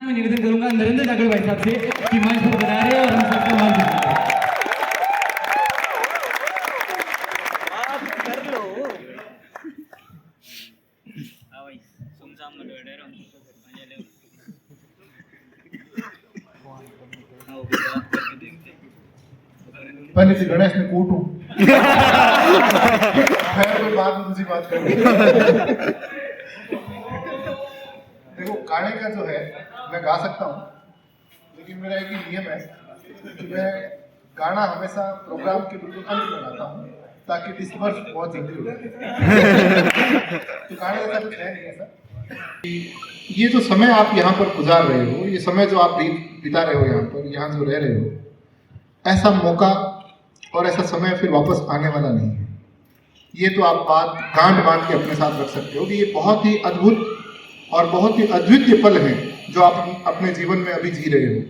मैं निवेदन करूंगा नरेंद्र जागड़ भाई साहब से कि मंच पर बना रहे और हम सबको मंच पर आप कर लो। हाँ भाई सुमसाम में बैठे रहो मजा ले। हाँ वो बात करके देखते। पहले से गणेश ने कूटू खैर कोई बात में दूसरी बात करेंगे। देखो गाने का जो है मैं गा सकता हूँ, लेकिन मेरा एक ही नियम है कि मैं गाना हमेशा प्रोग्राम के बिल्कुल अंत में गाता हूँ ताकि डिस्पर्स बहुत जल्दी हो जाए। तो गाने जैसा कुछ है नहीं ऐसा। ये जो समय आप यहाँ पर गुजार रहे हो, ये समय जो आप बिता रहे हो यहाँ पर, यहाँ जो रह रहे हो, ऐसा मौका और ऐसा समय फिर वापस आने वाला नहीं है। ये तो आप बात गांठ बांध के अपने साथ रख सकते हो कि ये बहुत ही अद्भुत और बहुत ही अद्वितीय पल हैं जो आप अपने जीवन में अभी जी रहे हो।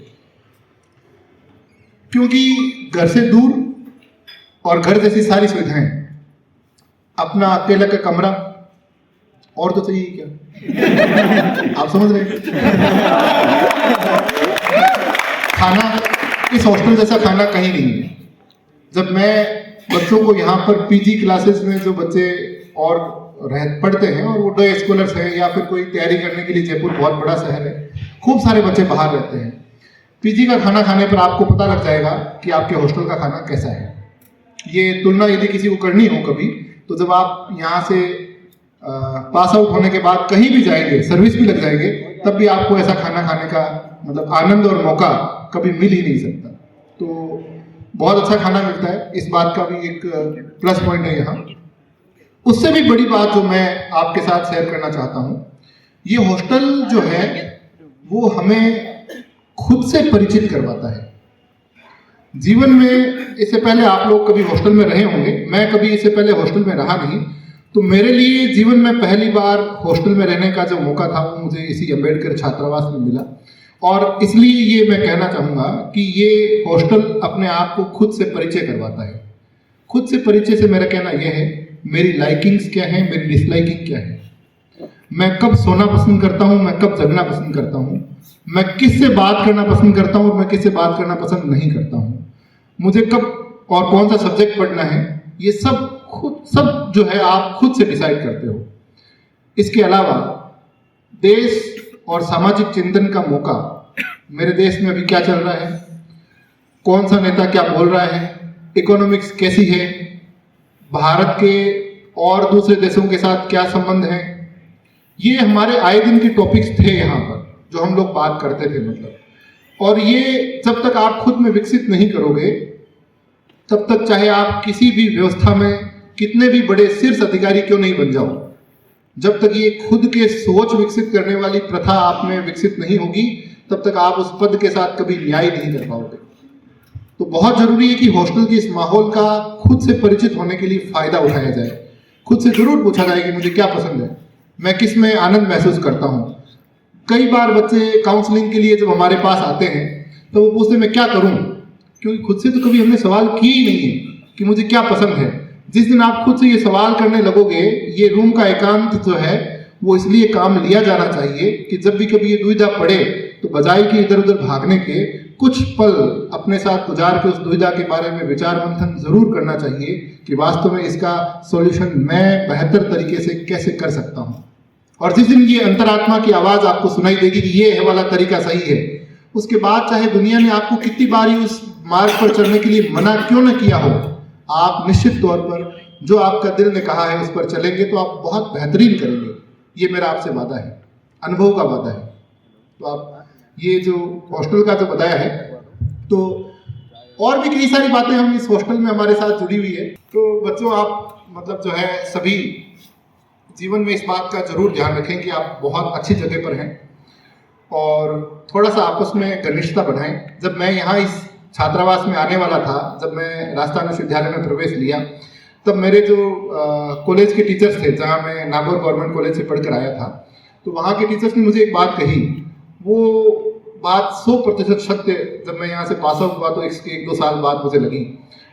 क्योंकि घर से दूर और घर जैसी सारी सुविधाएं, अपना अकेला का कमरा, और तो चाहिए क्या? आप समझ रहे हैं? खाना, इस हॉस्टल जैसा खाना कहीं नहीं है। जब मैं बच्चों को यहाँ पर पीजी क्लासेस में जो बच्चे और पढ़ते हैं और वो डे स्कॉलर्स हैं या फिर कोई तैयारी करने के लिए, जयपुर बहुत बड़ा शहर है, खूब सारे बच्चे बाहर रहते हैं। पीजी का खाना खाने पर आपको पता लग जाएगा कि आपके हॉस्टल का खाना कैसा है। ये तुलना यदि किसी को करनी हो कभी, तो जब आप यहाँ से पास आउट होने के बाद कहीं भी जाएंगे, सर्विस भी लग जाएंगे, तब भी आपको ऐसा खाना खाने का मतलब आनंद और मौका कभी मिल ही नहीं सकता। तो बहुत अच्छा खाना मिलता है, इस बात का भी एक प्लस पॉइंट है यहाँ। उससे भी बड़ी बात जो मैं आपके साथ शेयर करना चाहता हूँ, ये हॉस्टल जो है वो हमें खुद से परिचित करवाता है। जीवन में इससे पहले आप लोग कभी हॉस्टल में रहे होंगे, मैं कभी इससे पहले हॉस्टल में रहा नहीं, तो मेरे लिए जीवन में पहली बार हॉस्टल में रहने का जो मौका था वो मुझे इसी अम्बेडकर छात्रावास में मिला। और इसलिए ये मैं कहना चाहूँगा कि ये हॉस्टल अपने आप को खुद से परिचय करवाता है। खुद से परिचय से मेरा कहना यह है, मेरी लाइकिंग्स क्या है, मेरी डिसलाइकिंग क्या है, मैं कब सोना पसंद करता हूँ, मैं कब जगना पसंद करता हूँ, मैं किससे बात करना पसंद करता हूँ और मैं किससे बात करना पसंद नहीं करता हूँ, मुझे कब और कौन सा सब्जेक्ट पढ़ना है, ये सब जो है आप खुद से डिसाइड करते हो। इसके अलावा देश और सामाजिक चिंतन का मौका, मेरे देश में अभी क्या चल रहा है, कौन सा नेता क्या बोल रहा है, इकोनॉमिक्स कैसी है, भारत के और दूसरे देशों के साथ क्या संबंध है, ये हमारे आए दिन के टॉपिक्स थे यहाँ पर जो हम लोग बात करते थे मतलब। और ये जब तक आप खुद में विकसित नहीं करोगे, तब तक चाहे आप किसी भी व्यवस्था में कितने भी बड़े शीर्ष अधिकारी क्यों नहीं बन जाओ, जब तक ये खुद के सोच विकसित करने वाली प्रथा आप में विकसित नहीं होगी, तब तक आप उस पद के साथ कभी न्याय नहीं कर पाओगे। तो बहुत जरूरी है कि हॉस्टल के इस माहौल का खुद से परिचित होने के लिए फायदा उठाया जाए। खुद से जरूर पूछा जाए कि मुझे क्या पसंद है, मैं किस में आनंद महसूस करता हूँ। कई बार बच्चे काउंसलिंग के लिए जब हमारे पास आते हैं तो वो पूछते मैं क्या करूँ, क्योंकि खुद से तो कभी हमने सवाल किए ही नहीं है कि मुझे क्या पसंद है। जिस दिन आप खुद से ये सवाल करने लगोगे, ये रूम का एकांत जो है वो इसलिए काम लिया जाना चाहिए कि जब भी कभी ये दुविधा पड़े तो बजाय कि इधर उधर भागने के, कुछ पल अपने साथ गुजार के उस दुविधा के बारे में विचार मंथन जरूर करना चाहिए कि वास्तव में इसका सॉल्यूशन मैं बेहतर तरीके से कैसे कर सकता हूँ। और जिस दिन ये अंतरात्मा की आवाज़ आपको सुनाई देगी कि ये वाला तरीका सही है, उसके बाद चाहे दुनिया ने आपको कितनी बार उस मार्ग पर चलने के लिए मना क्यों न किया हो, आप निश्चित तौर पर जो आपका दिल ने कहा है उस पर चलेंगे तो आप बहुत बेहतरीन करेंगे। ये मेरा आपसे वादा है, अनुभव का वादा है। तो आप ये जो हॉस्टल का जो बताया है, तो और भी कई सारी बातें हम इस हॉस्टल में हमारे साथ जुड़ी हुई है। तो बच्चों, आप मतलब जो है सभी जीवन में इस बात का जरूर ध्यान रखें कि आप बहुत अच्छी जगह पर हैं और थोड़ा सा आपस में घनिष्ठता बढ़ाएं। जब मैं यहाँ इस छात्रावास में आने वाला था, जब मैं राजस्थान विश्वविद्यालय में प्रवेश लिया, तब मेरे जो कॉलेज के टीचर्स थे, जहाँ मैं नागौर गवर्नमेंट कॉलेज से पढ़कर आया था, तो वहाँ के टीचर्स ने मुझे एक बात कही, वो बात 100% सत्य जब मैं यहाँ से पास आउट हुआ तो इसके 1-2 साल बाद मुझे लगी।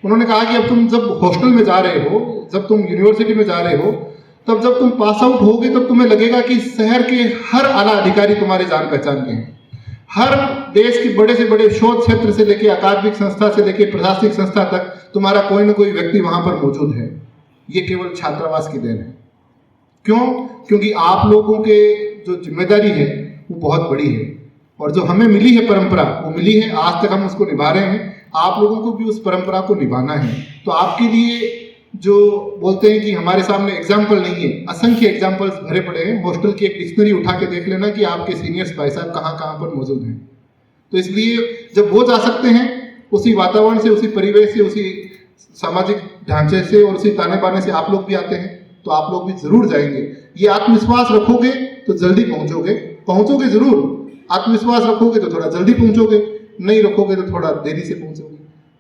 उन्होंने कहा कि अब तुम जब हॉस्टल में जा रहे हो, जब तुम यूनिवर्सिटी में जा रहे हो, तब जब तुम पास आउट होगे तब तुम्हें लगेगा कि शहर के हर आला अधिकारी तुम्हारे जान पहचान के हैं। हर देश के बड़े से बड़े शोध क्षेत्र से लेकर अकादमिक संस्था से लेकर प्रशासनिक संस्था तक तुम्हारा कोई ना कोई व्यक्ति वहां पर मौजूद है। ये केवल छात्रावास की देन है। क्यों? क्योंकि आप लोगों के जो जिम्मेदारी है वो बहुत बड़ी है, और जो हमें मिली है परंपरा वो मिली है, आज तक हम उसको निभा रहे हैं। आप लोगों को भी उस परंपरा को निभाना है। तो आपके लिए जो बोलते हैं कि हमारे सामने एग्जाम्पल नहीं है, असंख्य एग्जाम्पल्स भरे पड़े हैं। हॉस्टल की एक डिक्शनरी उठा के देख लेना कि आपके सीनियर्स भाई साहब कहाँ कहाँ पर मौजूद हैं। तो इसलिए जब वो जा सकते हैं उसी वातावरण से, उसी परिवेश से, उसी सामाजिक ढांचे से और उसी ताने बाने से आप लोग भी आते हैं, तो आप लोग भी जरूर जाएंगे। ये आत्मविश्वास रखोगे तो जल्दी पहुंचोगे जरूर। आत्मविश्वास रखोगे तो थोड़ा जल्दी पहुंचोगे, नहीं रखोगे तो थोड़ा देरी से पहुंचोगे।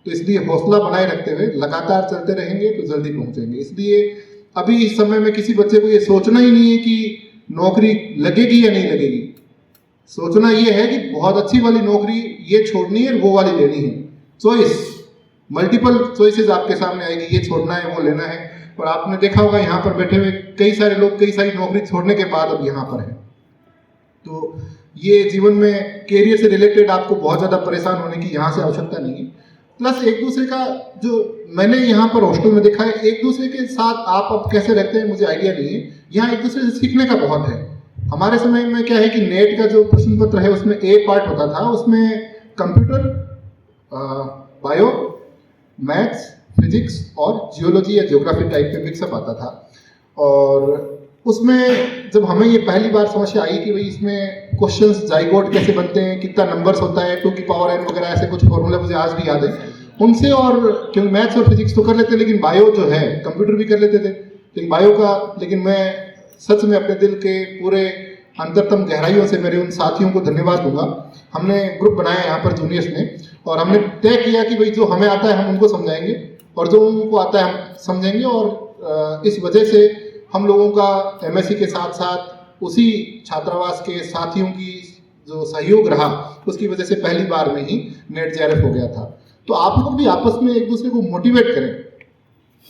तो इसलिए हौसला बनाए रखते हुए लगातार चलते रहेंगे तो जल्दी पहुंचेंगे। इसलिए अभी इस समय में किसी बच्चे को ये सोचना ही नहीं है कि नौकरी लगेगी या नहीं लगेगी। सोचना ये है कि बहुत अच्छी वाली नौकरी ये छोड़नी है, वो वाली लेनी है। चॉइस, मल्टीपल चॉइसेस आपके सामने आएगी, ये छोड़ना है, वो लेना है। और आपने देखा होगा यहाँ पर बैठे हुए कई सारे लोग कई सारी नौकरी छोड़ने के बाद अब यहाँ पर हैं। तो ये जीवन में कैरियर से रिलेटेड आपको बहुत ज़्यादा परेशान होने की यहाँ से आवश्यकता नहीं है। प्लस एक दूसरे का, जो मैंने यहाँ पर हॉस्टल में देखा है, एक दूसरे के साथ आप अब कैसे रहते हैं मुझे आइडिया नहीं है। यहाँ एक दूसरे से सीखने का बहुत है। हमारे समय में क्या है कि नेट का जो प्रश्न पत्र है उसमें ए पार्ट होता था, उसमें कंप्यूटर, बायो, मैथ्स, फिजिक्स और जियोलॉजी या ज्योग्राफी टाइप के मिक्सअप आता था। और उसमें जब हमें ये पहली बार समस्या आई कि भाई इसमें क्वेश्चंस जाइगोट कैसे बनते हैं, कितना नंबर्स होता है, 2 की पावर n वगैरह, ऐसे कुछ फॉर्मूला मुझे आज भी याद है उनसे। और क्योंकि मैथ्स और फिजिक्स तो कर लेते, लेकिन बायो जो है, कंप्यूटर भी कर लेते थे, लेकिन बायो का, लेकिन मैं सच में अपने दिल के पूरे अंतरतम गहराइयों से मेरे उन साथियों को धन्यवाद दूंगा। हमने ग्रुप बनाया यहाँ पर जूनियर्स ने, और हमने तय किया कि भाई जो हमें आता है हम उनको समझाएंगे और जो उनको आता है हम समझेंगे। और इस वजह से हम लोगों का एमएससी के साथ साथ उसी छात्रावास के साथियों की जो सहयोग रहा, उसकी वजह से पहली बार में ही नेट जेआरएफ हो गया था। तो आप लोग भी आपस में एक दूसरे को मोटिवेट करें।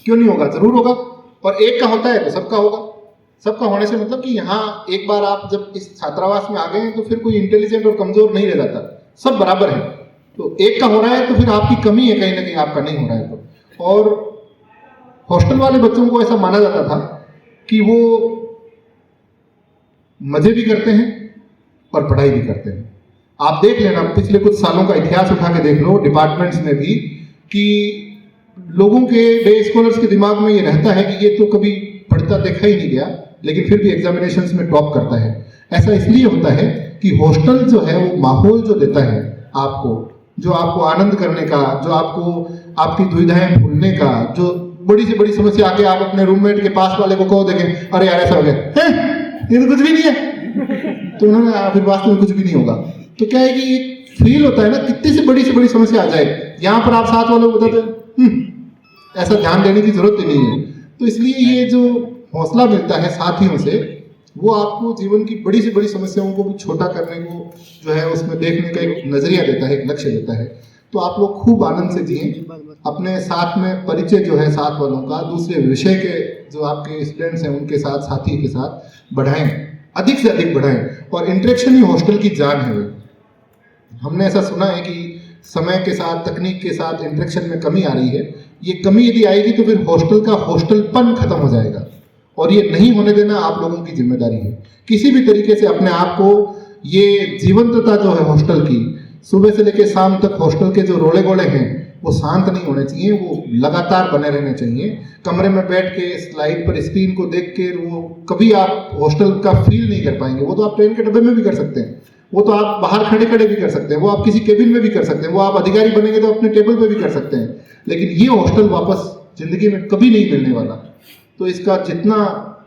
क्यों नहीं होगा? जरूर होगा। और एक का होता है तो सबका होगा। सबका होने से मतलब कि यहाँ एक बार आप जब इस छात्रावास में आ गए हैं तो फिर कोई इंटेलिजेंट और कमजोर नहीं रह जाता, सब बराबर है। तो एक का हो रहा है तो फिर आपकी कमी है कहीं ना कहीं, आपका नहीं हो रहा है तो। और हॉस्टल वाले बच्चों को ऐसा माना जाता था कि वो मजे भी करते हैं और पढ़ाई भी करते हैं। आप देख लेना, पिछले कुछ सालों का इतिहास उठा के देख लो डिपार्टमेंट्स में भी, कि लोगों के डे स्कॉलर्स के दिमाग में ये रहता है कि ये तो कभी पढ़ता देखा ही नहीं गया, लेकिन फिर भी एग्जामिनेशंस में टॉप करता है। ऐसा इसलिए होता है कि हॉस्टल जो है वो माहौल जो देता है आपको, जो आपको आनंद करने का, जो आपको आपकी दुविधाएं भूलने का, जो बड़ी से बड़ी समस्या आके आप अपने रूममेट के पास वाले को कहो, देखें अरे यार ऐसा हो गया है, ये तो कुछ भी नहीं है, तो उन्होंने फिर वास्तव में कुछ भी नहीं होगा। तो क्या है कि एक फील होता है ना, कितनी से बड़ी समस्या आ जाए, यहाँ पर आप साथ वालों को बताते ऐसा ध्यान देने की जरूरत ही नहीं है। तो इसलिए ये जो हौसला मिलता है साथियों से, वो आपको जीवन की बड़ी से बड़ी समस्याओं को भी छोटा करने को जो है उसमें देखने का एक नजरिया देता है, एक लक्ष्य देता है। तो आप लोग खूब आनंद से जिए, अपने साथ में परिचय जो है साथ वालों का, दूसरे विषय के जो आपके स्टूडेंट्स हैं उनके साथ, साथी के साथ बढ़ाएं, अधिक से अधिक बढ़ाएं। और इंटरेक्शन ही हॉस्टल की जान है। हमने ऐसा सुना है कि समय के साथ, तकनीक के साथ इंटरेक्शन में कमी आ रही है। ये कमी यदि आएगी तो फिर हॉस्टल का हॉस्टलपन खत्म हो जाएगा, और ये नहीं होने देना आप लोगों की जिम्मेदारी है। किसी भी तरीके से अपने आप को, ये जीवंतता जो है हॉस्टल की, सुबह से लेकर शाम तक हॉस्टल के जो रोले गोले हैं वो शांत नहीं होने चाहिए, वो लगातार बने रहने चाहिए। कमरे में बैठ के स्लाइड पर स्क्रीन को देख के वो कभी आप हॉस्टल का फील नहीं कर पाएंगे। वो तो आप ट्रेन के डब्बे में भी कर सकते हैं, वो तो आप बाहर खड़े खड़े भी कर सकते हैं, वो आप किसी केबिन में भी कर सकते हैं, वो आप अधिकारी बनेंगे तो अपने टेबल पे भी कर सकते हैं। लेकिन ये हॉस्टल वापस जिंदगी में कभी नहीं मिलने वाला। तो इसका जितना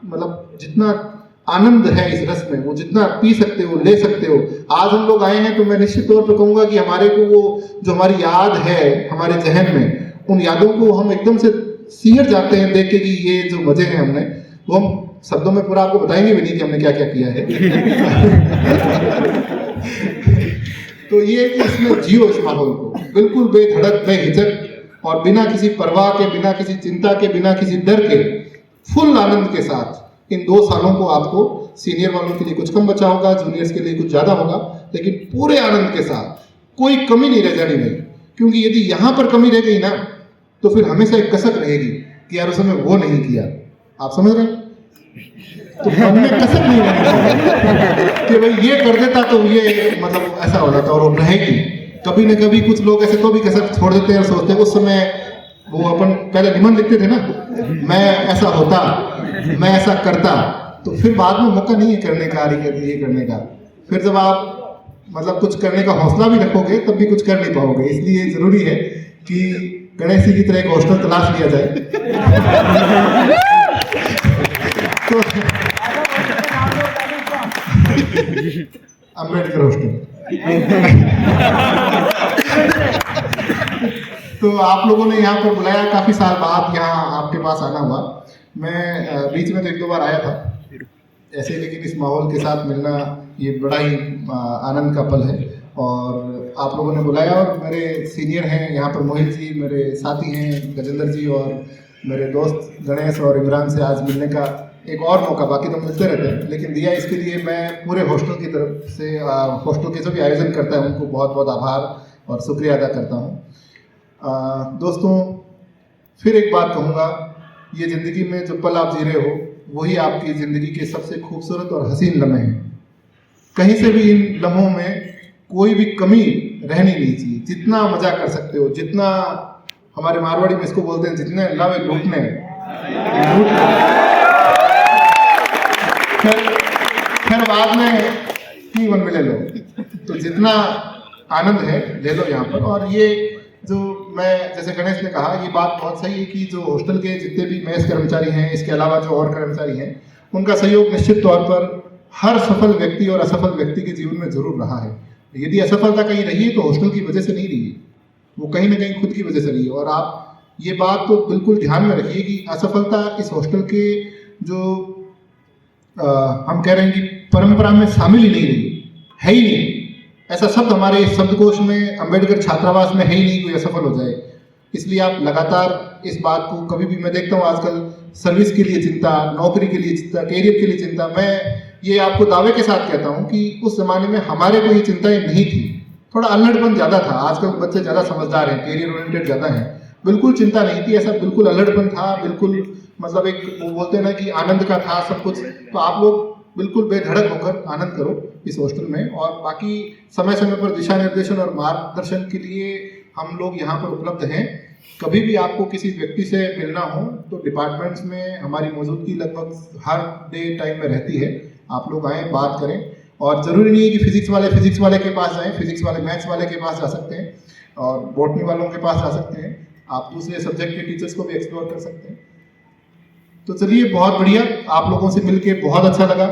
मतलब जितना आनंद है इस रस में, वो जितना पी सकते हो, ले सकते हो। आज हम लोग आए हैं तो मैं निश्चित तौर पर कहूँगा कि हमारे को वो जो हमारी याद है हमारे जहन में, उन यादों को हम एकदम से सिहर जाते हैं देख के कि ये जो मजे हैं हमने, वो हम शब्दों में पूरा आपको बताएंगे भी नहीं कि हमने क्या क्या किया है। तो ये कि इसमें जियो इस माहौल को बिल्कुल बेधड़क, बेहिचक और बिना किसी परवाह के, बिना किसी चिंता के, बिना किसी डर के, फुल आनंद के साथ इन 2 सालों को आपको सीनियर वालों के लिए कुछ कम बचा होगा, जूनियर्स के लिए कुछ ज़्यादा होगा, लेकिन पूरे आनंद के साथ कोई कमी नहीं रह जानी भाई, क्योंकि यदि यहाँ पर कमी रह गई ना तो फिर हमेशा एक कसक रहेगी कि यार उस समय वो नहीं किया। आप समझ रहे हैं? तो मन में कसक नहीं रहेगी कि भाई ये कर देता तो ये मतलब ऐसा हो जाता, और वो रहेगी। कभी न कभी कुछ लोग ऐसे तो भी कसक छोड़ देते हैं और सोचते हैं उस समय वो अपन पहले निबंध लिखते थे ना, मैं ऐसा होता, मैं ऐसा करता, तो फिर बाद में मौका नहीं है करने का, ये करने का। फिर जब आप मतलब कुछ करने का हौसला भी रखोगे तब भी कुछ कर नहीं पाओगे। इसलिए जरूरी है कि गणेश जी की तरह एक हॉस्टल तलाश लिया जाए। तो अम्बेडकर हॉस्टल। तो आप लोगों ने यहाँ पर बुलाया, काफी साल बाद यहाँ आपके पास आना हुआ। मैं बीच में तो एक दो बार आया था ऐसे, लेकिन इस माहौल के साथ मिलना ये बड़ा ही आनंद का पल है। और आप लोगों ने बुलाया, और मेरे सीनियर हैं यहाँ पर मोहित जी, मेरे साथी हैं गजेंद्र जी, और मेरे दोस्त गणेश और इमरान से आज मिलने का एक और मौका, बाकी तो मिलते रहते हैं, लेकिन दिया इसके लिए मैं पूरे हॉस्टल की तरफ से, हॉस्टल के जो भी आयोजन करता है उनको बहुत बहुत आभार और शुक्रिया अदा करता हूँ। दोस्तों, फिर एक बात कहूँगा, ये ज़िंदगी में जो पल आप जी रहे हो वही आपकी ज़िंदगी के सबसे खूबसूरत और हसीन लम्हे हैं। कहीं से भी इन लम्हों में कोई भी कमी रहनी नहीं चाहिए। जितना मजा कर सकते हो, जितना हमारे मारवाड़ी में इसको बोलते हैं, जितने लवे लूटने, फिर बाद में की मन में ले लो। तो जितना आनंद है ले लो यहाँ पर। और ये जो मैं, जैसे गणेश ने कहा, ये बात बहुत सही है कि जो हॉस्टल के जितने भी मेस कर्मचारी हैं, इसके अलावा जो और कर्मचारी हैं, उनका सहयोग निश्चित तौर पर हर सफल व्यक्ति और असफल व्यक्ति के जीवन में जरूर रहा है। यदि असफलता कहीं रही है तो हॉस्टल की वजह से नहीं रही है, वो कहीं ना कहीं खुद की वजह से रही है। और आप ये बात तो बिल्कुल ध्यान में रखिए कि असफलता इस हॉस्टल के जो हम कह रहे हैं कि परंपरा में शामिल ही नहीं रही, है ही नहीं। ऐसा शब्द हमारे शब्दकोश में, अम्बेडकर छात्रावास में है ही नहीं कोई असफल हो जाए। इसलिए आप लगातार इस बात को, कभी भी मैं देखता हूँ आजकल सर्विस के लिए चिंता, नौकरी के लिए चिंता, कैरियर के लिए चिंता। मैं ये आपको दावे के साथ कहता हूँ कि उस जमाने में हमारे को ये चिंताएं नहीं थी, थोड़ा अल्हड़पन ज़्यादा था। आजकल बच्चे ज़्यादा समझदार हैं, कैरियर ओरिएंटेड ज़्यादा हैं, बिल्कुल चिंता नहीं थी। ऐसा बिल्कुल अल्हड़पन था, बिल्कुल मतलब एक वो बोलते हैं ना कि आनंद का था सब कुछ। तो आप लोग बिल्कुल बेधड़क होकर आनंद करो इस हॉस्टल में। और बाकी समय समय पर दिशा निर्देशन और मार्गदर्शन के लिए हम लोग यहाँ पर उपलब्ध हैं। कभी भी आपको किसी व्यक्ति से मिलना हो तो डिपार्टमेंट्स में हमारी मौजूदगी लगभग हर डे टाइम में रहती है। आप लोग आएँ, बात करें। और ज़रूरी नहीं है कि फिजिक्स वाले के पास जाएँ, फिजिक्स वाले मैथ्स वाले के पास जा सकते हैं, और बॉटनी वालों के पास जा सकते हैं। आप दूसरे सब्जेक्ट के टीचर्स को भी एक्सप्लोर कर सकते हैं। तो चलिए, बहुत बढ़िया, आप लोगों से मिलके बहुत अच्छा लगा।